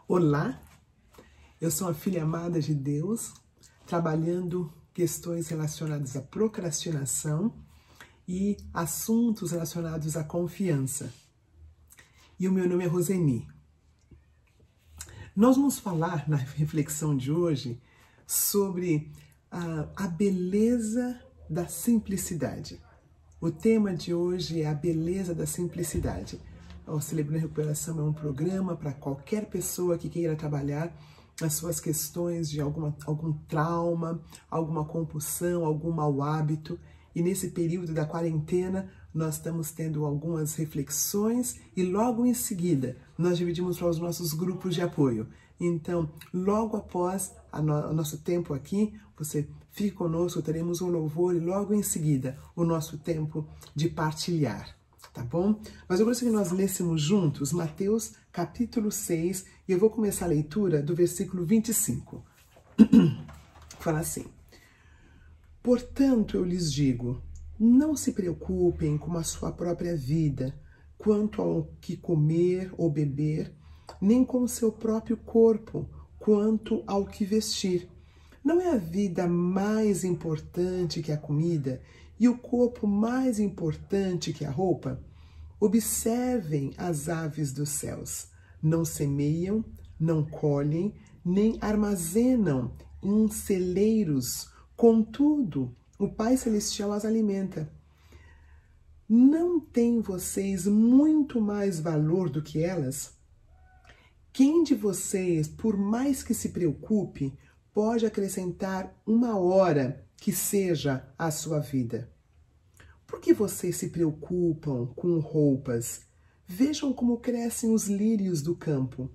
Olá, eu sou a filha amada de Deus, trabalhando questões relacionadas à procrastinação e assuntos relacionados à confiança. E o meu nome é Roseni. Nós vamos falar na reflexão de hoje sobre a beleza da simplicidade. O tema de hoje é a beleza da simplicidade. O Celebrando a Recuperação é um programa para qualquer pessoa que queira trabalhar as suas questões de algum trauma, alguma compulsão, algum mau hábito. E nesse período da quarentena, nós estamos tendo algumas reflexões e logo em seguida nós dividimos para os nossos grupos de apoio. Então, logo após o nosso tempo aqui, você fique conosco, teremos um louvor e logo em seguida o nosso tempo de partilhar. Tá bom? Mas eu gostaria que nós lêssemos juntos Mateus capítulo 6 e eu vou começar a leitura do versículo 25. Fala assim: Portanto, eu lhes digo, não se preocupem com a sua própria vida, quanto ao que comer ou beber, nem com o seu próprio corpo, quanto ao que vestir. Não é a vida mais importante que a comida e o corpo mais importante que a roupa? Observem as aves dos céus. Não semeiam, não colhem, nem armazenam em celeiros. Contudo, o Pai Celestial as alimenta. Não têm vocês muito mais valor do que elas? Quem de vocês, por mais que se preocupe, pode acrescentar uma hora que seja à sua vida? Por que vocês se preocupam com roupas? Vejam como crescem os lírios do campo.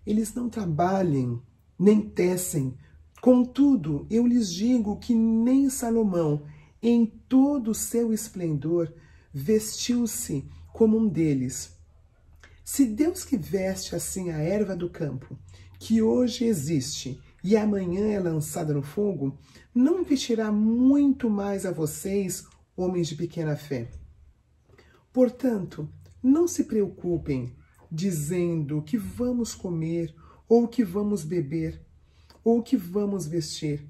Eles não trabalham, nem tecem. Contudo, eu lhes digo que nem Salomão, em todo o seu esplendor, vestiu-se como um deles. Se Deus que veste assim a erva do campo, que hoje existe e amanhã é lançada no fogo, não vestirá muito mais a vocês, homens de pequena fé. Portanto, não se preocupem, dizendo o que vamos comer, ou o que vamos beber, ou o que vamos vestir,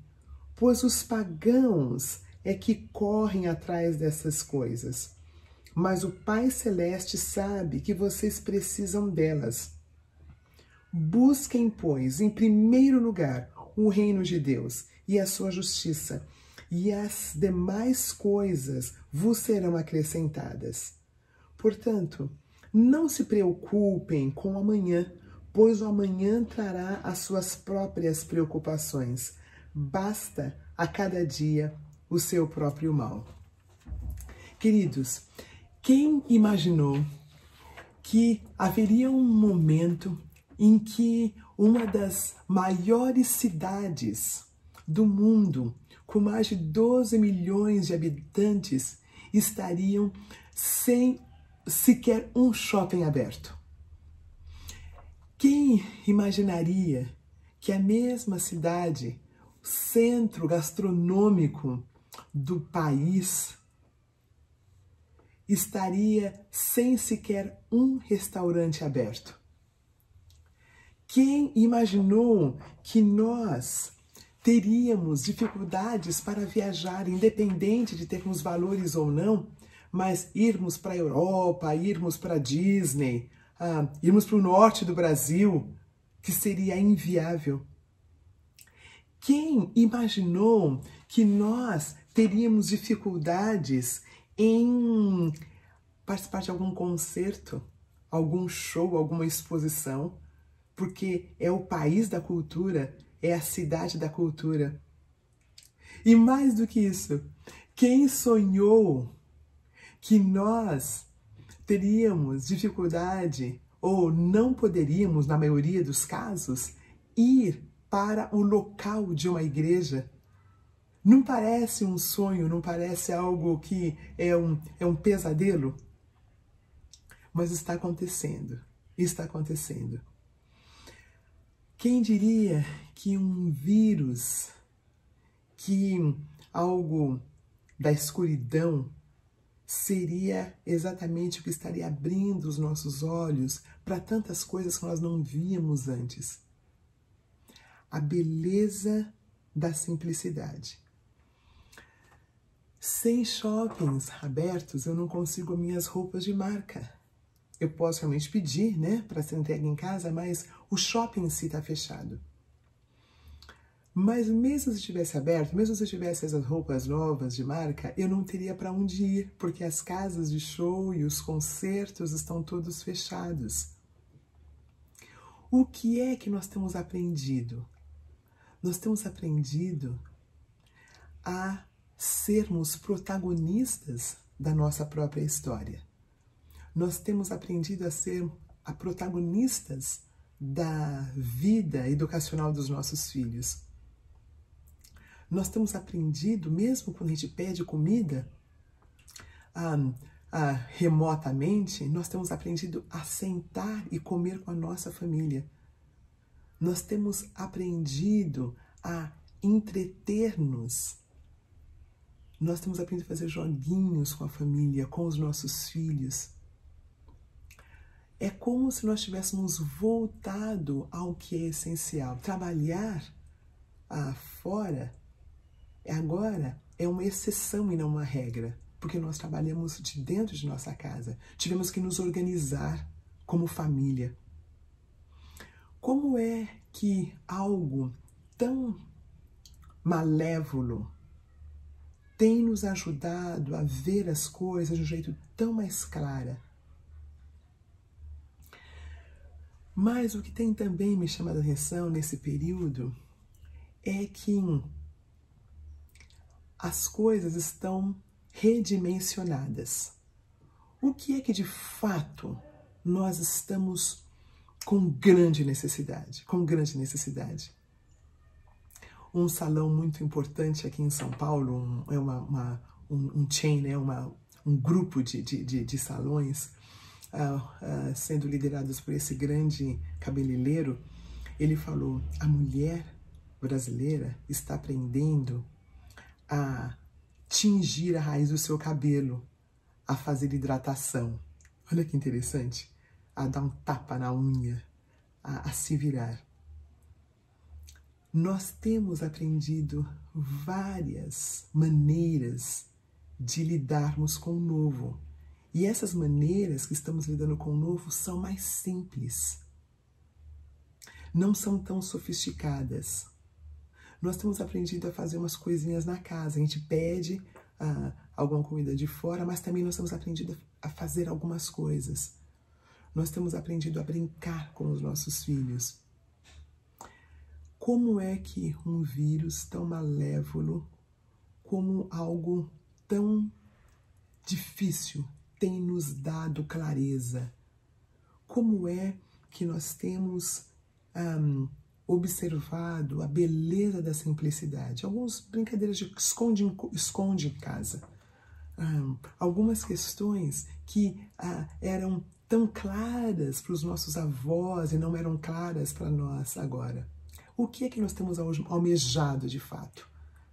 pois os pagãos é que correm atrás dessas coisas. Mas o Pai Celeste sabe que vocês precisam delas. Busquem, pois, em primeiro lugar, o reino de Deus e a sua justiça, e as demais coisas vos serão acrescentadas. Portanto, não se preocupem com o amanhã, pois o amanhã trará as suas próprias preocupações. Basta a cada dia o seu próprio mal. Queridos, quem imaginou que haveria um momento em que uma das maiores cidades do mundo, com mais de 12 milhões de habitantes, estariam sem sequer um shopping aberto? Quem imaginaria que a mesma cidade, centro gastronômico do país, estaria sem sequer um restaurante aberto? Quem imaginou que nós teríamos dificuldades para viajar, independente de termos valores ou não, mas irmos para a Europa, irmos para a Disney, irmos para o norte do Brasil, que seria inviável? Quem imaginou que nós teríamos dificuldades em participar de algum concerto, algum show, alguma exposição? Porque é o país da cultura, é a cidade da cultura. E mais do que isso, quem sonhou que nós teríamos dificuldade, ou não poderíamos, na maioria dos casos, ir para o local de uma igreja? Não parece um sonho, não parece algo que é um pesadelo? Mas está acontecendo, está acontecendo. Quem diria que um vírus, que algo da escuridão, seria exatamente o que estaria abrindo os nossos olhos para tantas coisas que nós não víamos antes? a beleza da simplicidade. Sem shoppings abertos, eu não consigo minhas roupas de marca. Eu posso realmente pedir, né, para ser entregue em casa, mas o shopping em si está fechado. Mas mesmo se estivesse aberto, mesmo se eu tivesse essas roupas novas de marca, eu não teria para onde ir, porque as casas de show e os concertos estão todos fechados. O que é que nós temos aprendido? Nós temos aprendido a sermos protagonistas da nossa própria história. Nós temos aprendido a ser protagonistas da vida educacional dos nossos filhos. Nós temos aprendido, mesmo quando a gente pede comida remotamente, nós temos aprendido a sentar e comer com a nossa família. Nós temos aprendido a entreter-nos. Nós temos aprendido a fazer joguinhos com a família, com os nossos filhos. É como se nós tivéssemos voltado ao que é essencial. Trabalhar fora agora é uma exceção e não uma regra, porque nós trabalhamos de dentro de nossa casa. Tivemos que nos organizar como família. Como é que algo tão malévolo tem nos ajudado a ver as coisas de um jeito tão mais clara? Mas o que tem também me chamado a atenção nesse período é que as coisas estão redimensionadas. O que é que de fato nós estamos com grande necessidade? Um salão muito importante aqui em São Paulo, um chain, né? Um grupo de salões, sendo liderados por esse grande cabeleireiro, ele falou: a mulher brasileira está aprendendo a tingir a raiz do seu cabelo, a fazer hidratação. Olha que interessante. A dar um tapa na unha, a se virar. Nós temos aprendido várias maneiras de lidarmos com o novo. E essas maneiras que estamos lidando com o novo são mais simples. Não são tão sofisticadas. Nós temos aprendido a fazer umas coisinhas na casa. A gente pede alguma comida de fora, mas também nós temos aprendido a fazer algumas coisas. Nós temos aprendido a brincar com os nossos filhos. Como é que um vírus tão malévolo, como algo tão difícil, tem nos dado clareza? Como é que nós temos observado a beleza da simplicidade? Algumas brincadeiras de esconde em casa. Algumas questões que eram tão claras para os nossos avós e não eram claras para nós agora. O que é que nós temos almejado de fato?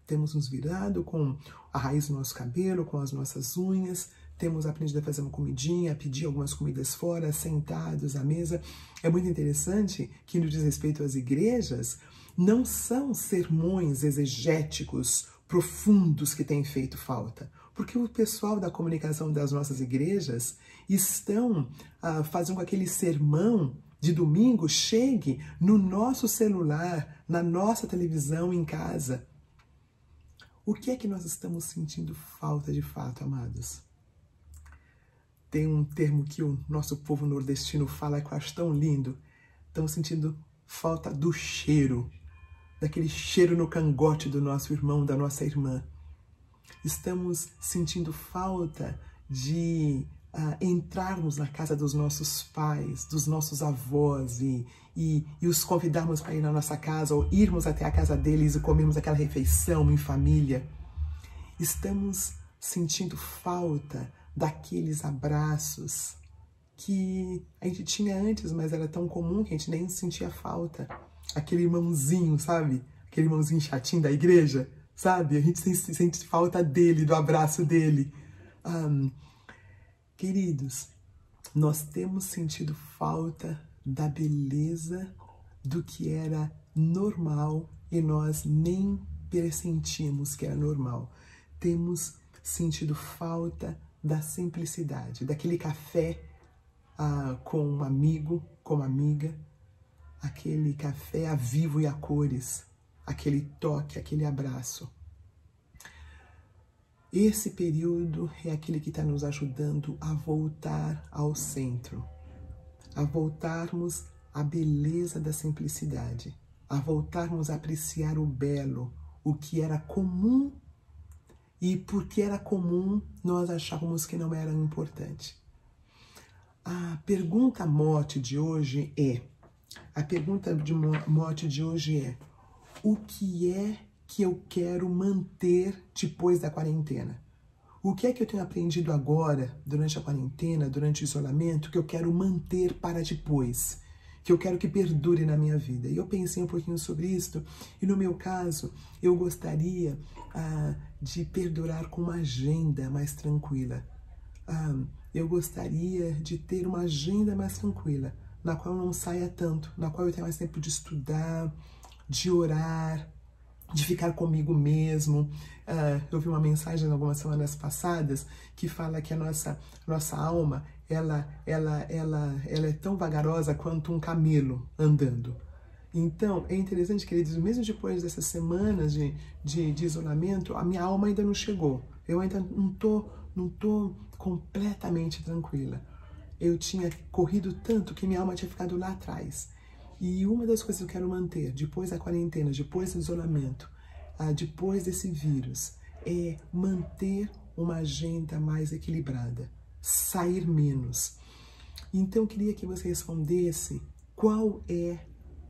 Temos nos virado com a raiz do nosso cabelo, com as nossas unhas, temos aprendido a fazer uma comidinha, a pedir algumas comidas fora, sentados à mesa. É muito interessante que, no que diz respeito às igrejas, não são sermões exegéticos profundos que têm feito falta, porque o pessoal da comunicação das nossas igrejas estão fazendo com que aquele sermão de domingo chegue no nosso celular, na nossa televisão em casa. O que é que nós estamos sentindo falta de fato, amados? Tem um termo que o nosso povo nordestino fala que eu acho tão lindo. Estamos sentindo falta do cheiro, daquele cheiro no cangote do nosso irmão, da nossa irmã. Estamos sentindo falta de entrarmos na casa dos nossos pais, dos nossos avós e os convidarmos para ir na nossa casa ou irmos até a casa deles e comermos aquela refeição em família. Estamos sentindo falta daqueles abraços que a gente tinha antes, mas era tão comum que a gente nem sentia falta. Aquele irmãozinho, sabe? Aquele irmãozinho chatinho da igreja, sabe? A gente sente falta dele, do abraço dele. Queridos, nós temos sentido falta da beleza do que era normal e nós nem pressentimos que era normal. Temos sentido falta da simplicidade, daquele café com um amigo, com uma amiga, aquele café a vivo e a cores, aquele toque, aquele abraço. Esse período é aquele que está nos ajudando a voltar ao centro, a voltarmos à beleza da simplicidade, a voltarmos a apreciar o belo, o que era comum, e porque era comum, nós achávamos que não era importante. A pergunta mote de hoje é, o que é que eu quero manter depois da quarentena? O que é que eu tenho aprendido agora, durante a quarentena, durante o isolamento, que eu quero manter para depois? Que eu quero que perdure na minha vida? E eu pensei um pouquinho sobre isso, e no meu caso, eu gostaria de perdurar com uma agenda mais tranquila. Eu gostaria de ter uma agenda mais tranquila, na qual eu não saia tanto, na qual eu tenha mais tempo de estudar, de orar, de ficar comigo mesmo. Eu vi uma mensagem algumas semanas passadas que fala que a nossa alma, ela é tão vagarosa quanto um camelo andando. Então, é interessante, queridos, mesmo depois dessas semanas de isolamento, a minha alma ainda não chegou. Eu ainda não tô completamente tranquila. Eu tinha corrido tanto que minha alma tinha ficado lá atrás. E uma das coisas que eu quero manter, depois da quarentena, depois do isolamento, depois desse vírus, é manter uma agenda mais equilibrada, sair menos. Então, eu queria que você respondesse qual é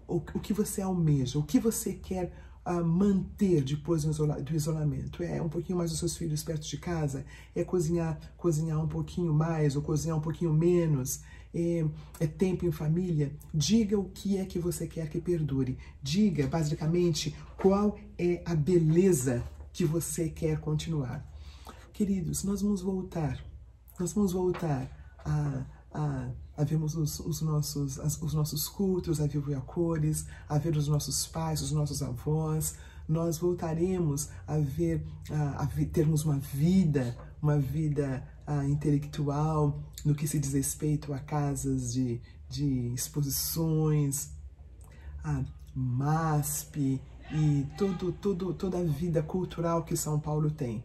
o que você almeja, o que você quer manter depois do isolamento. É um pouquinho mais dos seus filhos perto de casa? É cozinhar um pouquinho mais ou cozinhar um pouquinho menos? É tempo em família? Diga o que é que você quer que perdure. Diga, basicamente, qual é a beleza que você quer continuar. Queridos, nós vamos voltar a vermos os nossos cultos a vivo e a cores, a ver os nossos pais, os nossos avós. Nós voltaremos a termos uma vida intelectual no que se diz respeito a casas de exposições, a MASP e toda a vida cultural que São Paulo tem.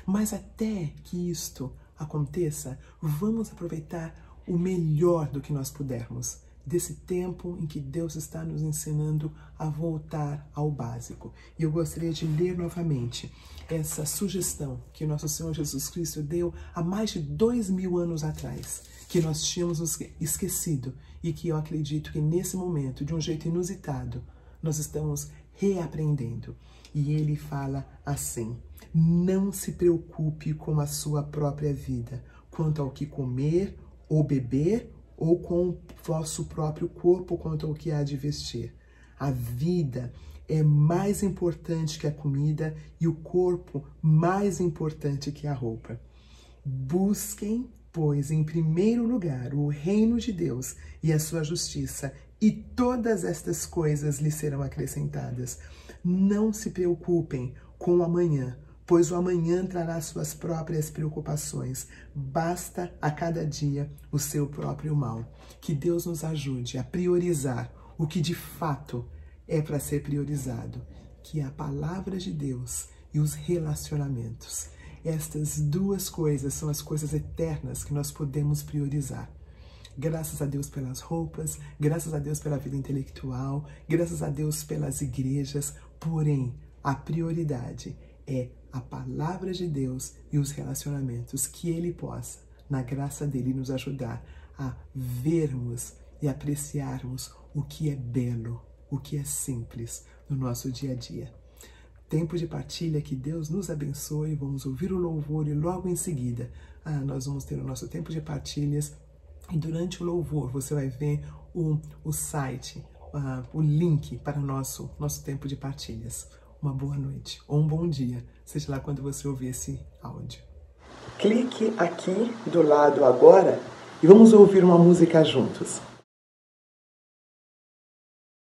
Mas até que isto aconteça, vamos aproveitar o melhor do que nós pudermos, desse tempo em que Deus está nos ensinando a voltar ao básico. E eu gostaria de ler novamente essa sugestão que nosso Senhor Jesus Cristo deu há mais de 2000 anos atrás, que nós tínhamos esquecido e que eu acredito que nesse momento, de um jeito inusitado, nós estamos reaprendendo. E ele fala assim: não se preocupe com a sua própria vida, quanto ao que comer ou beber, ou com o vosso próprio corpo quanto ao que há de vestir. A vida é mais importante que a comida e o corpo mais importante que a roupa. Busquem, pois, em primeiro lugar o reino de Deus e a sua justiça, e todas estas coisas lhes serão acrescentadas. Não se preocupem com o amanhã, pois o amanhã trará suas próprias preocupações. Basta a cada dia o seu próprio mal. Que Deus nos ajude a priorizar o que de fato é para ser priorizado, que é a palavra de Deus e os relacionamentos. Estas duas coisas são as coisas eternas que nós podemos priorizar. Graças a Deus pelas roupas, graças a Deus pela vida intelectual, graças a Deus pelas igrejas, porém, a prioridade é a palavra de Deus e os relacionamentos, que Ele possa, na graça dEle, nos ajudar a vermos e apreciarmos o que é belo, o que é simples no nosso dia a dia. Tempo de partilha, que Deus nos abençoe. Vamos ouvir o louvor e logo em seguida nós vamos ter o nosso tempo de partilhas. E durante o louvor você vai ver o site, o link para o nosso tempo de partilhas. Uma boa noite ou um bom dia, seja lá quando você ouvir esse áudio. Clique aqui do lado agora e vamos ouvir uma música juntos.